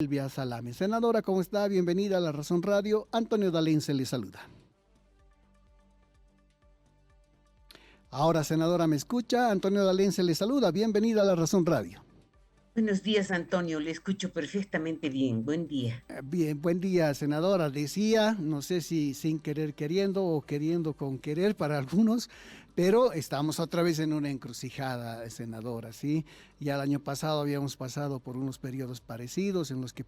Silvia Salame. Senadora, ¿cómo está? Bienvenida a La Razón Radio. Antonio Dalén se le saluda. Ahora, senadora, ¿me escucha? Antonio Dalén se le saluda. Bienvenida a La Razón Radio. Buenos días, Antonio. Le escucho perfectamente bien. Buen día. Bien, buen día, senadora. Decía, no sé si sin querer queriendo o queriendo con querer para algunos, pero estamos otra vez en una encrucijada, senadora, ¿sí? Ya el año pasado habíamos pasado por unos periodos parecidos en los que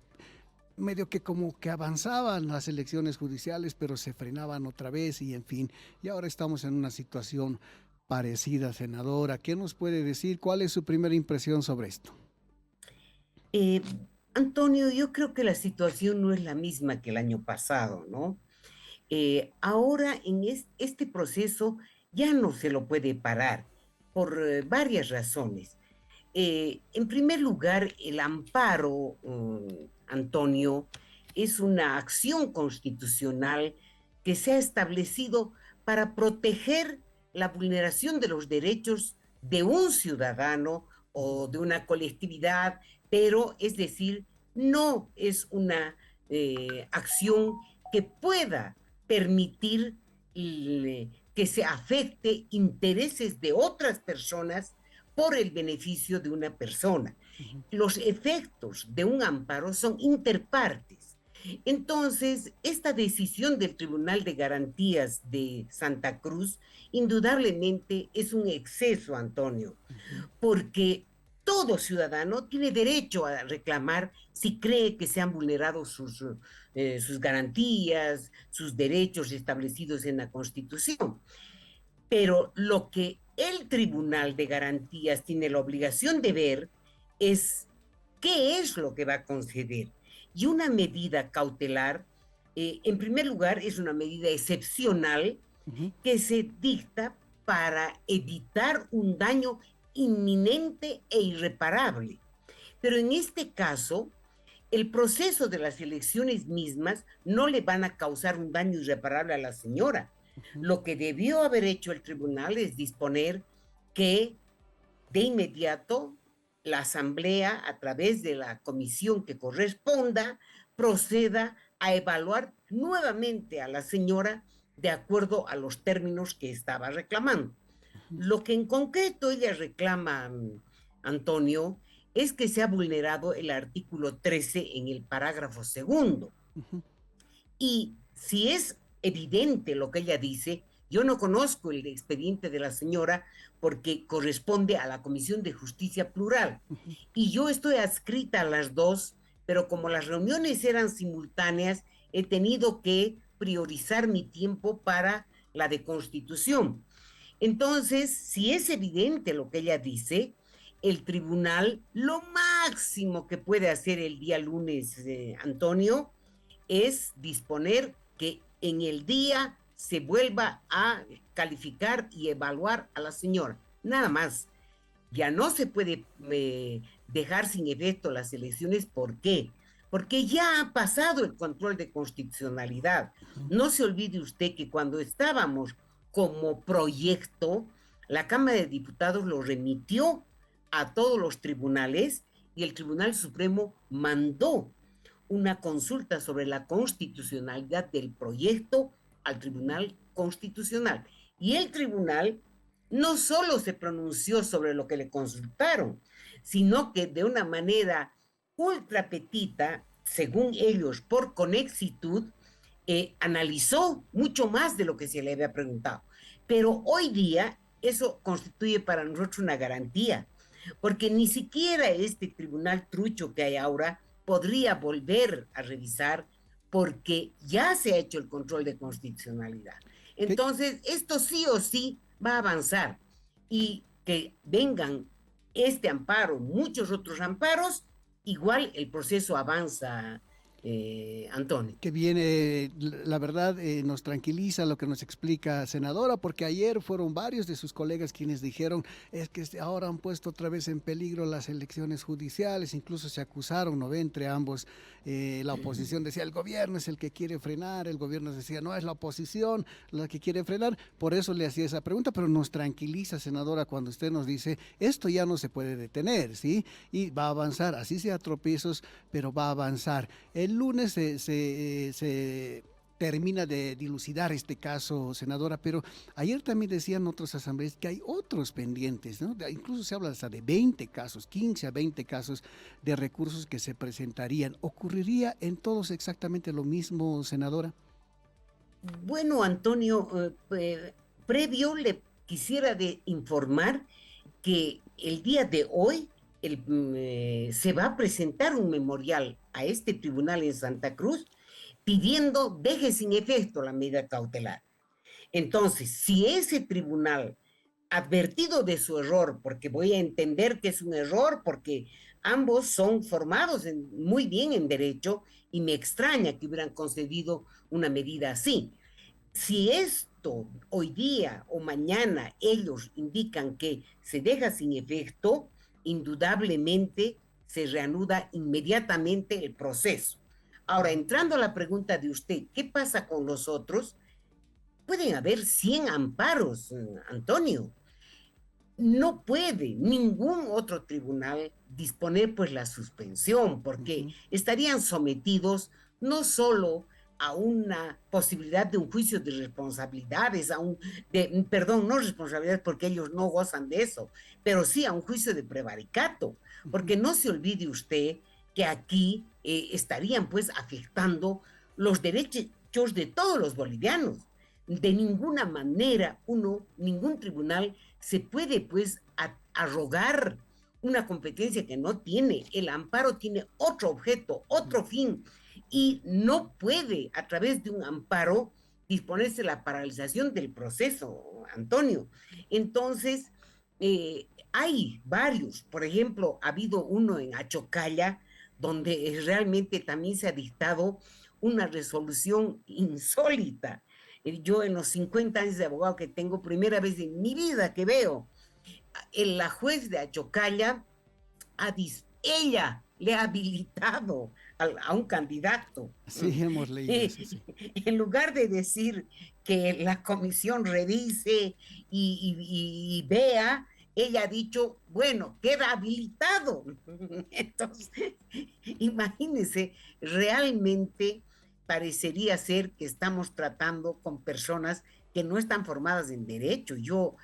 medio que como que avanzaban las elecciones judiciales, pero se frenaban otra vez y en fin, y ahora estamos en una situación parecida, senadora. ¿Qué nos puede decir? ¿Cuál es su primera impresión sobre esto? Eh, Antonio, yo creo que la situación no es la misma que el año pasado, ¿no? Ahora en este proceso ya no se lo puede parar por varias razones. En primer lugar, el amparo, Antonio, es una acción constitucional que se ha establecido para proteger la vulneración de los derechos de un ciudadano o de una colectividad, pero es decir, no es una acción que pueda permitir que se afecte intereses de otras personas por el beneficio de una persona. Ujú. Los efectos de un amparo son interpartes. Entonces, esta decisión del Tribunal de Garantías de Santa Cruz indudablemente es un exceso, Antonio, Ujú. porque todo ciudadano tiene derecho a reclamar si cree que se han vulnerado sus garantías, sus derechos establecidos en la Constitución. Pero lo que el Tribunal de Garantías tiene la obligación de ver es qué es lo que va a conceder. Y una medida cautelar, en primer lugar, es una medida excepcional Ujú. que se dicta para evitar un daño inminente e irreparable. Pero en este caso, el proceso de las elecciones mismas no le van a causar un daño irreparable a la señora. Ujú. Lo que debió haber hecho el tribunal es disponer que de inmediato la asamblea, a través de la comisión que corresponda, proceda a evaluar nuevamente a la señora de acuerdo a los términos que estaba reclamando. Ujú. Lo que en concreto ella reclama, Antonio, es que se ha vulnerado el artículo 13 en el parágrafo segundo. Ujú. Y si es evidente lo que ella dice, yo no conozco el expediente de la señora porque corresponde a la Comisión de Justicia Plural. Ujú. Y yo estoy adscrita a las dos, pero como las reuniones eran simultáneas, he tenido que priorizar mi tiempo para la de Constitución. Entonces, si es evidente lo que ella dice, el tribunal lo máximo que puede hacer el día lunes, Antonio, es disponer que en el día se vuelva a calificar y evaluar a la señora. Nada más. Ya no se puede dejar sin efecto las elecciones. ¿Por qué? Porque ya ha pasado el control de constitucionalidad. No se olvide usted que cuando estábamos como proyecto, la Cámara de Diputados lo remitió a todos los tribunales y el Tribunal Supremo mandó una consulta sobre la constitucionalidad del proyecto al Tribunal Constitucional. Y el tribunal no solo se pronunció sobre lo que le consultaron, sino que de una manera ultra petita, según ellos, por conexitud, analizó mucho más de lo que se le había preguntado. Pero hoy día eso constituye para nosotros una garantía, porque ni siquiera este tribunal trucho que hay ahora podría volver a revisar porque ya se ha hecho el control de constitucionalidad. ¿Qué, Entonces, esto sí o sí va a avanzar y que vengan este amparo, muchos otros amparos, igual el proceso avanza, Antonio. Que viene, la verdad, nos tranquiliza lo que nos explica senadora, porque ayer fueron varios de sus colegas quienes dijeron es que ahora han puesto otra vez en peligro las elecciones judiciales, incluso se acusaron, ¿no ve? Entre ambos, la oposición decía el gobierno es el que quiere frenar, el gobierno decía no, es la oposición la que quiere frenar, por eso le hacía esa pregunta, pero nos tranquiliza, senadora, cuando usted nos dice esto ya no se puede detener, ¿sí? Y va a avanzar, así sea tropiezos, pero va a avanzar. El lunes se termina de dilucidar este caso, senadora, pero ayer también decían otros asambleístas que hay otros pendientes, ¿no? Incluso se habla hasta de 20 casos, 15 a 20 casos de recursos que se presentarían. ¿Ocurriría en todos exactamente lo mismo, senadora? Bueno, Antonio, previo le quisiera de informar que el día de hoy se va a presentar un memorial a este tribunal en Santa Cruz pidiendo deje sin efecto la medida cautelar. Entonces, si ese tribunal, advertido de su error, porque voy a entender que es un error, porque ambos son formados muy bien en derecho y me extraña que hubieran concedido una medida así. Si esto hoy día o mañana ellos indican que se deja sin efecto, indudablemente se reanuda inmediatamente el proceso. Ahora, entrando a la pregunta de usted, ¿qué pasa con los otros? Pueden haber 100 amparos, Antonio. No puede ningún otro tribunal disponer pues la suspensión, Uh porque -huh. estarían sometidos no solo a una posibilidad de un juicio de responsabilidades, perdón, no responsabilidades porque ellos no gozan de eso, pero sí a un juicio de prevaricato, Uh -huh. porque no se olvide usted que aquí estarían pues afectando los derechos de todos los bolivianos. De ninguna manera ningún tribunal se puede pues arrogar una competencia que no tiene. El amparo tiene otro objeto, otro fin, y no puede a través de un amparo disponerse la paralización del proceso, Antonio. Entonces, hay varios, por ejemplo, ha habido uno en Achocalla, donde realmente también se ha dictado una resolución insólita. Yo en los 50 años de abogado que tengo, primera vez en mi vida que veo, la juez de Achocalla, ella le ha habilitado a un candidato. Sí, hemos leído eso, sí. En lugar de decir que la comisión revise y vea, ella ha dicho, bueno, queda habilitado. Entonces, imagínense, realmente parecería ser que estamos tratando con personas que no están formadas en derecho. Yo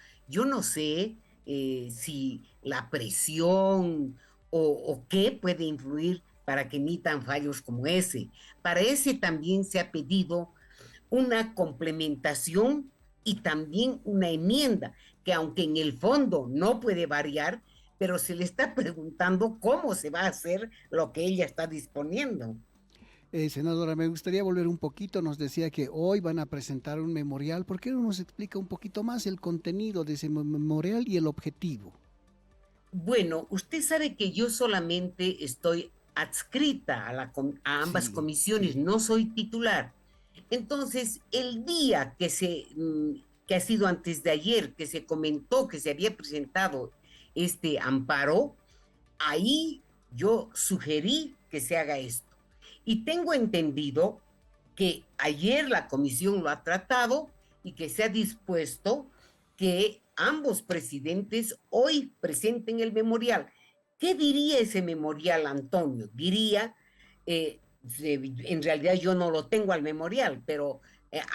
no sé si la presión o qué puede influir para que emitan fallos como ese. Para ese también se ha pedido una complementación y también una enmienda, que aunque en el fondo no puede variar, pero se le está preguntando cómo se va a hacer lo que ella está disponiendo. Senadora, me gustaría volver un poquito. Nos decía que hoy van a presentar un memorial. ¿Por qué no nos explica un poquito más el contenido de ese memorial y el objetivo? Bueno, usted sabe que yo solamente estoy adscrita a ambas Sí, comisiones, sí. no soy titular. Entonces, el día que ha sido antes de ayer, que se comentó que se había presentado este amparo, ahí yo sugerí que se haga esto. Y tengo entendido que ayer la comisión lo ha tratado y que se ha dispuesto que ambos presidentes hoy presenten el memorial. ¿Qué diría ese memorial, Antonio? Diría, en realidad yo no lo tengo al memorial, pero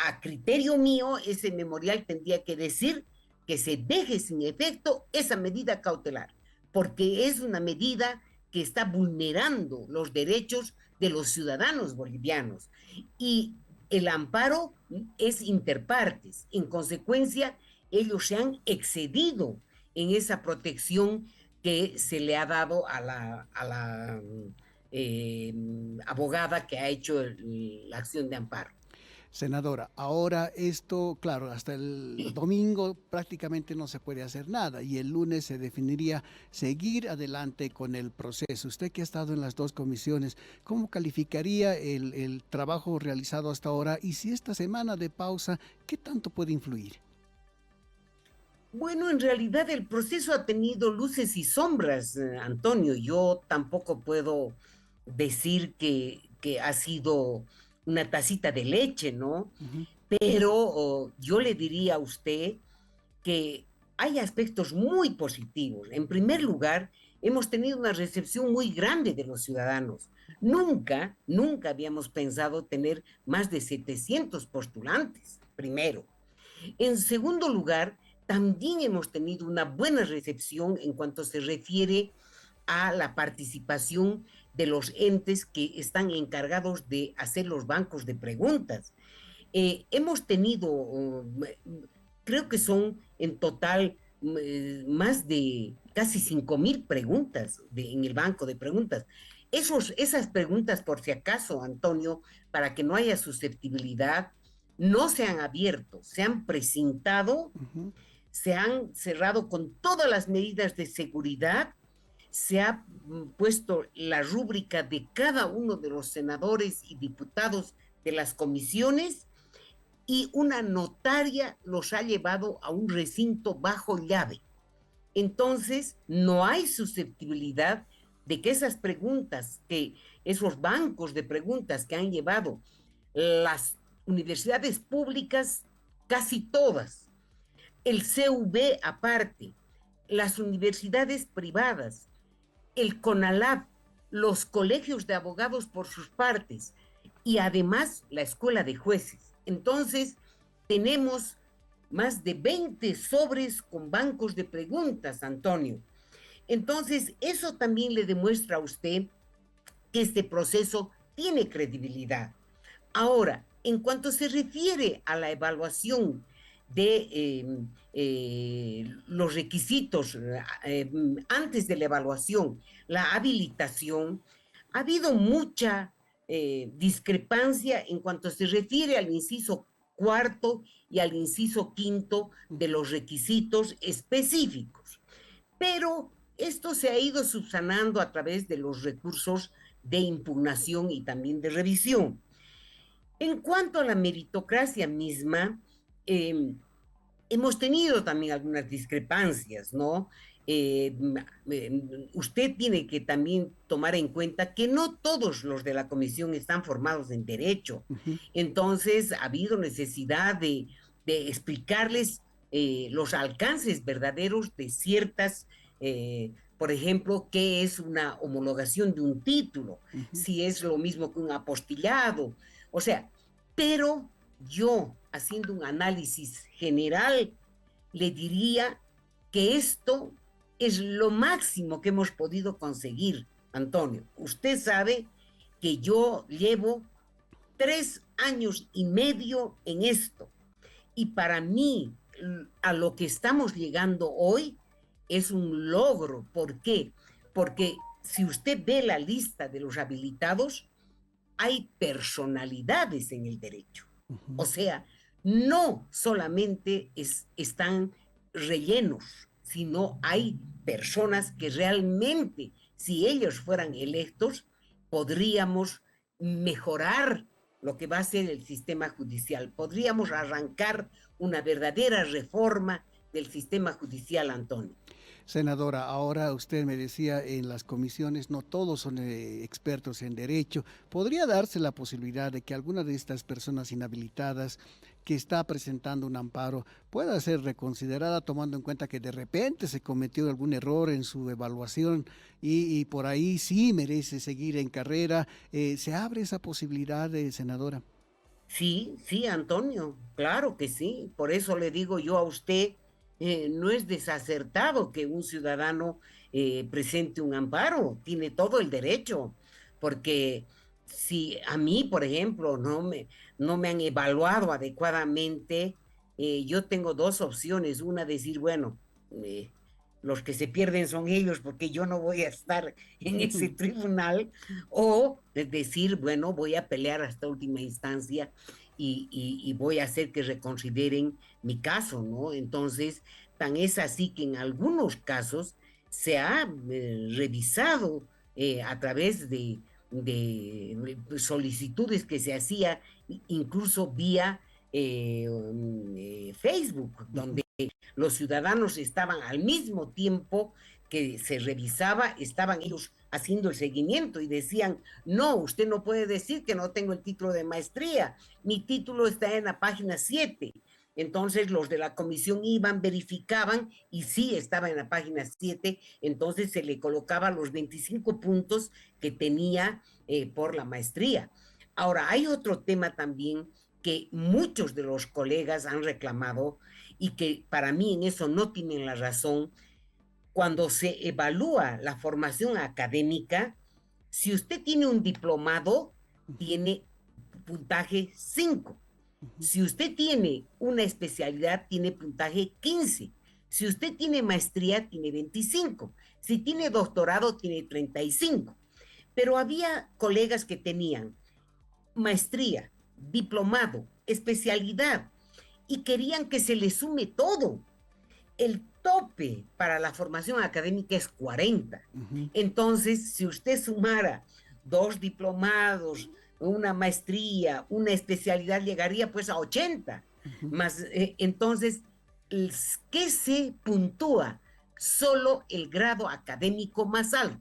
a criterio mío ese memorial tendría que decir que se deje sin efecto esa medida cautelar, porque es una medida que está vulnerando los derechos de los ciudadanos bolivianos. Y el amparo es interpartes. En consecuencia, ellos se han excedido en esa protección que se le ha dado a la abogada que ha hecho la acción de amparo. Senadora, ahora esto, claro, hasta el domingo prácticamente no se puede hacer nada y el lunes se definiría seguir adelante con el proceso. Usted que ha estado en las dos comisiones, ¿cómo calificaría el trabajo realizado hasta ahora y si esta semana de pausa, qué tanto puede influir? Bueno, en realidad el proceso ha tenido luces y sombras, Antonio. Yo tampoco puedo decir que ha sido una tacita de leche, ¿no? Ujú. Pero yo le diría a usted que hay aspectos muy positivos. En primer lugar, hemos tenido una recepción muy grande de los ciudadanos. Nunca habíamos pensado tener más de 700 postulantes, primero. En segundo lugar, también hemos tenido una buena recepción en cuanto se refiere a la participación de los entes que están encargados de hacer los bancos de preguntas. Hemos tenido, creo que son en total más de casi 5.000 preguntas en el banco de preguntas. Esas preguntas, por si acaso, Antonio, para que no haya susceptibilidad, no se han abierto, se han presentado, Ujú. se han cerrado con todas las medidas de seguridad, se ha puesto la rúbrica de cada uno de los senadores y diputados de las comisiones y una notaria los ha llevado a un recinto bajo llave. Entonces, no hay susceptibilidad de que esas preguntas, que esos bancos de preguntas que han llevado las universidades públicas, casi todas, el CV aparte, las universidades privadas, el CONALAP, los colegios de abogados por sus partes y además la escuela de jueces. Entonces, tenemos más de 20 sobres con bancos de preguntas, Antonio. Entonces, eso también le demuestra a usted que este proceso tiene credibilidad. Ahora, en cuanto se refiere a la evaluación de los requisitos antes de la evaluación, la habilitación, ha habido mucha discrepancia en cuanto se refiere al inciso cuarto y al inciso quinto de los requisitos específicos. Pero esto se ha ido subsanando a través de los recursos de impugnación y también de revisión. En cuanto a la meritocracia misma, eh, hemos tenido también algunas discrepancias, ¿no? Eh, Usted tiene que también tomar en cuenta que no todos los de la comisión están formados en derecho. Ujú. Entonces, ha habido necesidad de explicarles los alcances verdaderos de ciertas, por ejemplo, qué es una homologación de un título, Ujú. si es lo mismo que un apostillado. O sea, pero yo, haciendo un análisis general, le diría que esto es lo máximo que hemos podido conseguir, Antonio. Usted sabe que yo llevo 3 años y medio en esto y para mí a lo que estamos llegando hoy es un logro. ¿Por qué? Porque si usted ve la lista de los habilitados, hay personalidades en el derecho. O Ujú. sea, no solamente están rellenos, sino hay personas que realmente, si ellos fueran electos, podríamos mejorar lo que va a ser el sistema judicial. Podríamos arrancar una verdadera reforma del sistema judicial, Antonio. Senadora, ahora usted me decía en las comisiones, no todos son expertos en derecho. ¿Podría darse la posibilidad de que alguna de estas personas inhabilitadas que está presentando un amparo pueda ser reconsiderada tomando en cuenta que de repente se cometió algún error en su evaluación y por ahí sí merece seguir en carrera? ¿Se abre esa posibilidad, senadora? Sí, sí, Antonio, claro que sí. Por eso le digo yo a usted, no es desacertado que un ciudadano presente un amparo, tiene todo el derecho, porque si a mí, por ejemplo, no me han evaluado adecuadamente, yo tengo dos opciones. Una, decir, bueno, eh, los que se pierden son ellos porque yo no voy a estar en ese tribunal, o decir, bueno, voy a pelear hasta última instancia y voy a hacer que reconsideren mi caso, ¿no? Entonces, tan es así que en algunos casos se ha revisado a través de solicitudes que se hacía incluso vía Facebook, donde los ciudadanos estaban al mismo tiempo que se revisaba, estaban ellos haciendo el seguimiento y decían, no, usted no puede decir que no tengo el título de maestría, mi título está en la página 7. Entonces los de la comisión iban, verificaban y sí estaba en la página 7, entonces se le colocaba los 25 puntos que tenía por la maestría. Ahora, hay otro tema también que muchos de los colegas han reclamado y que para mí en eso no tienen la razón. Cuando se evalúa la formación académica, si usted tiene un diplomado, tiene puntaje 5. Si usted tiene una especialidad, tiene puntaje 15. Si usted tiene maestría, tiene 25. Si tiene doctorado, tiene 35. Pero había colegas que tenían maestría, diplomado, especialidad, y querían que se les sume todo. El tope para la formación académica es 40. Entonces, si usted sumara 2 diplomados, una maestría, una especialidad, llegaría pues a 80. Más, entonces, ¿qué se puntúa? Solo el grado académico más alto.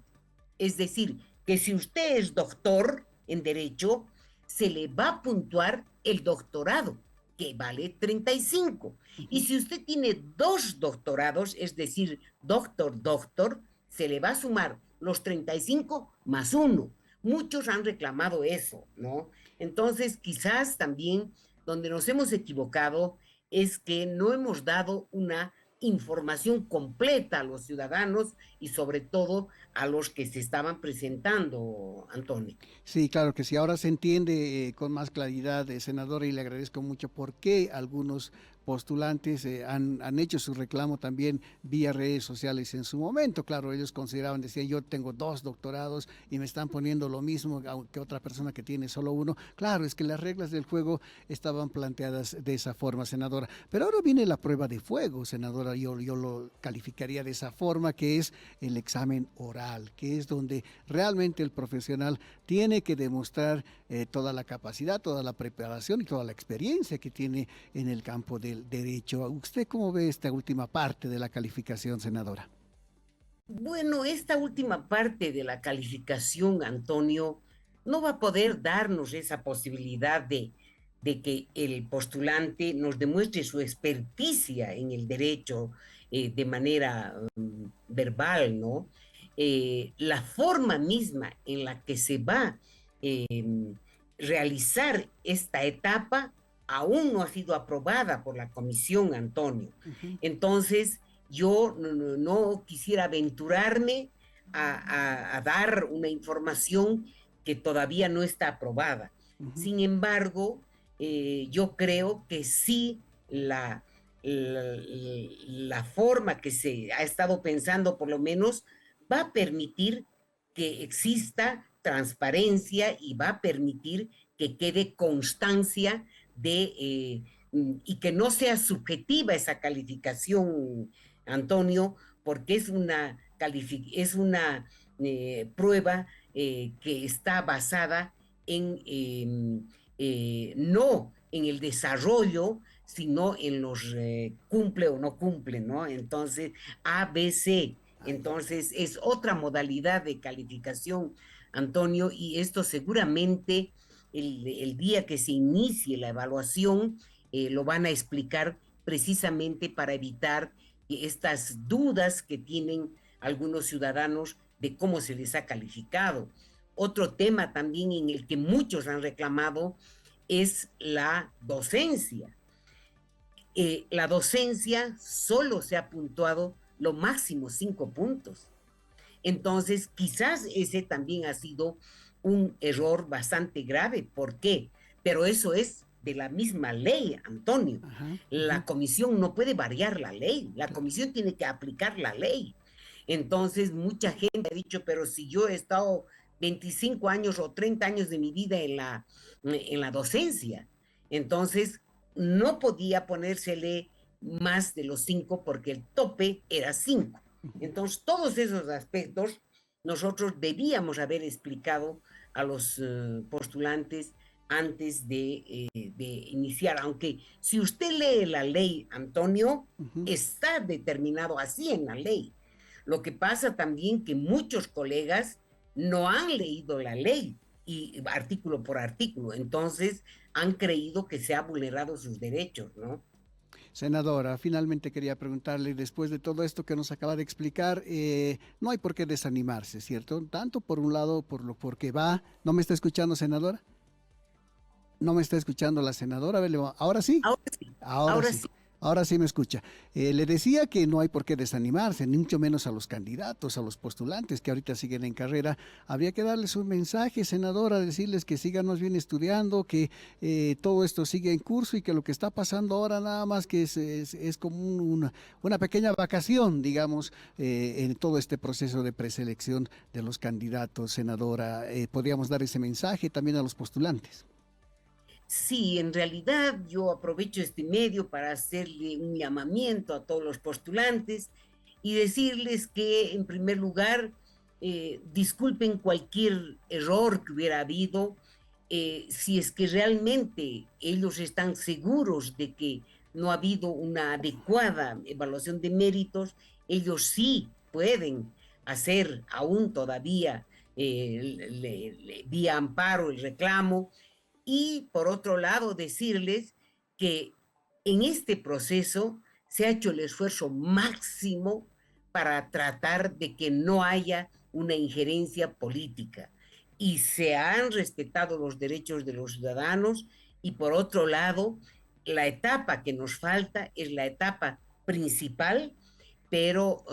Es decir, que si usted es doctor en Derecho, se le va a puntuar el doctorado, que vale 35. Y si usted tiene 2 doctorados, es decir, doctor, se le va a sumar los 35 más 1. Muchos han reclamado eso, ¿no? Entonces, quizás también donde nos hemos equivocado es que no hemos dado una información completa a los ciudadanos y sobre todo a los que se estaban presentando, Antonio. Sí, claro que sí. Ahora se entiende con más claridad, senadora, y le agradezco mucho por qué algunos postulantes han hecho su reclamo también vía redes sociales en su momento. Claro, ellos consideraban, decían, yo tengo 2 doctorados y me están poniendo lo mismo que otra persona que tiene solo uno. Claro, es que las reglas del juego estaban planteadas de esa forma, senadora. Pero ahora viene la prueba de fuego, senadora. Yo lo calificaría de esa forma, que es el examen oral, que es donde realmente el profesional tiene que demostrar toda la capacidad, toda la preparación y toda la experiencia que tiene en el campo del derecho. ¿Usted cómo ve esta última parte de la calificación, senadora? Bueno, esta última parte de la calificación, Antonio, no va a poder darnos esa posibilidad de que el postulante nos demuestre su experticia en el derecho de manera verbal, ¿no? La forma misma en la que se va eh, realizar esta etapa aún no ha sido aprobada por la comisión, Antonio. Uh -huh. Entonces, yo no quisiera aventurarme a dar una información que todavía no está aprobada. Uh -huh. Sin embargo, yo creo que sí la forma que se ha estado pensando, por lo menos, va a permitir que exista transparencia y va a permitir que quede constancia y que no sea subjetiva esa calificación, Antonio, porque es una prueba que está basada en no en el desarrollo, sino en los cumple o no cumple, ¿no? Entonces, ABC, entonces es otra modalidad de calificación, Antonio, y esto seguramente el día que se inicie la evaluación lo van a explicar precisamente para evitar estas dudas que tienen algunos ciudadanos de cómo se les ha calificado. Otro tema también en el que muchos han reclamado es la docencia. La docencia solo se ha puntuado lo máximo 5 puntos. Entonces, quizás ese también ha sido un error bastante grave. ¿Por qué? Pero eso es de la misma ley, Antonio. Ajá, La ajá, comisión no puede variar la ley, la claro. comisión tiene que aplicar la ley. Entonces, mucha gente ha dicho, pero si yo he estado 25 años o 30 años de mi vida en la docencia, Entonces, no podía ponérsele más de los 5 porque el tope era 5. Entonces, todos esos aspectos nosotros debíamos haber explicado a los postulantes antes de iniciar, aunque si usted lee la ley, Antonio, Ujú. está determinado así en la ley. Lo que pasa también que muchos colegas no han leído la ley y artículo por artículo, entonces han creído que se ha vulnerado sus derechos, ¿no? Senadora, finalmente quería preguntarle, después de todo esto que nos acaba de explicar, no hay por qué desanimarse, ¿cierto? Tanto por un lado, porque va, ¿no me está escuchando, senadora? ¿No me está escuchando la senadora? A ver, ahora sí, Ahora sí, ahora ahora sí. sí. Ahora sí me escucha. Le decía que no hay por qué desanimarse, ni mucho menos a los candidatos, a los postulantes que ahorita siguen en carrera. Habría que darles un mensaje, senadora, decirles que sigan más bien estudiando, que todo esto sigue en curso y que lo que está pasando ahora nada más que es como una pequeña vacación, digamos, en todo este proceso de preselección de los candidatos, senadora. Podríamos dar ese mensaje también a los postulantes. Sí, en realidad yo aprovecho este medio para hacerle un llamamiento a todos los postulantes y decirles que, en primer lugar, disculpen cualquier error que hubiera habido, si es que realmente ellos están seguros de que no ha habido una adecuada evaluación de méritos, ellos sí pueden hacer aún todavía vía amparo el reclamo y por otro lado decirles que en este proceso se ha hecho el esfuerzo máximo para tratar de que no haya una injerencia política y se han respetado los derechos de los ciudadanos y por otro lado la etapa que nos falta es la etapa principal, pero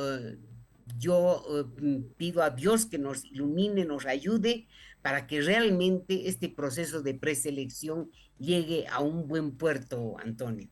yo pido a Dios que nos ilumine, nos ayude para que realmente este proceso de preselección llegue a un buen puerto, Antonio.